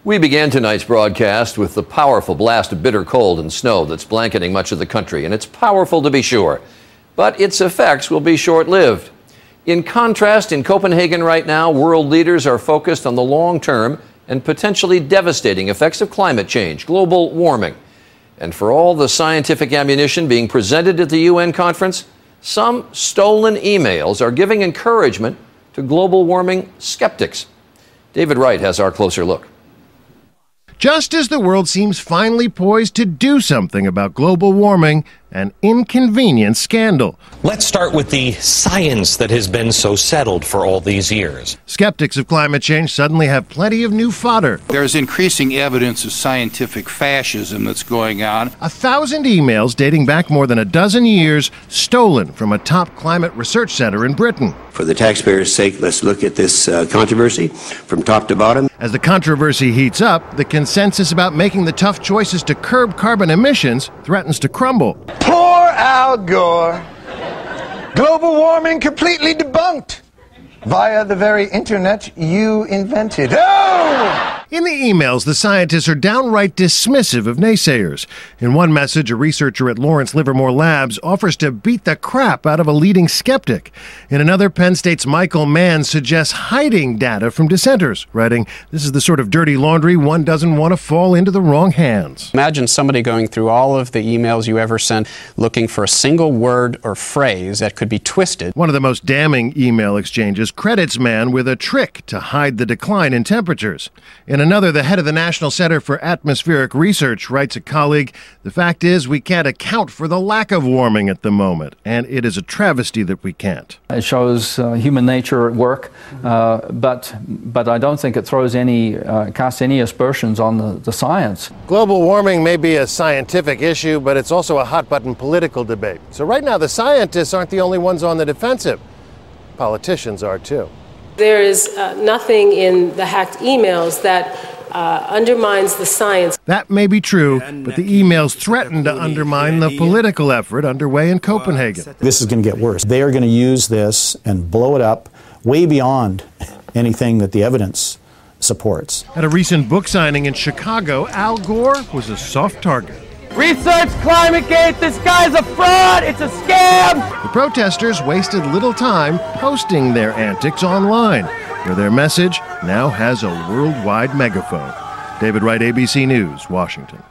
We began tonight's broadcast with the powerful blast of bitter cold and snow that's blanketing much of the country, and it's powerful to be sure, but its effects will be short-lived. In contrast, in Copenhagen right now, world leaders are focused on the long-term and potentially devastating effects of climate change, global warming. And for all the scientific ammunition being presented at the UN conference, some stolen emails are giving encouragement to global warming skeptics. David Wright has our closer look. Just as the world seems finally poised to do something about global warming, an inconvenient scandal. Let's start with the science that has been so settled for all these years. Skeptics of climate change suddenly have plenty of new fodder. There's increasing evidence of scientific fascism that's going on. 1,000 emails dating back more than a dozen years, stolen from a top climate research center in Britain. For the taxpayers' sake, let's look at this controversy from top to bottom. As the controversy heats up, the consensus about making the tough choices to curb carbon emissions threatens to crumble. Poor Al Gore. Global warming completely debunked via the very internet you invented. Oh! In the emails, the scientists are downright dismissive of naysayers. In one message, a researcher at Lawrence Livermore Labs offers to beat the crap out of a leading skeptic. In another, Penn State's Michael Mann suggests hiding data from dissenters, writing, "This is the sort of dirty laundry one doesn't want to fall into the wrong hands." Imagine somebody going through all of the emails you ever sent, looking for a single word or phrase that could be twisted. One of the most damning email exchanges credits Mann with a trick to hide the decline in temperatures. In another, the head of the National Center for Atmospheric Research writes a colleague, "The fact is we can't account for the lack of warming at the moment, and it is a travesty that we can't." It shows human nature at work, but I don't think it throws casts any aspersions on the science. Global warming may be a scientific issue, but it's also a hot-button political debate. So right now, the scientists aren't the only ones on the defensive. Politicians are too. There is nothing in the hacked emails that undermines the science. That may be true, but the emails threaten to undermine the political effort underway in Copenhagen. This is going to get worse. They are going to use this and blow it up way beyond anything that the evidence supports. At a recent book signing in Chicago, Al Gore was a soft target. Research ClimateGate, this guy's a fraud, it's a scam! The protesters wasted little time posting their antics online, where their message now has a worldwide megaphone. David Wright, ABC News, Washington.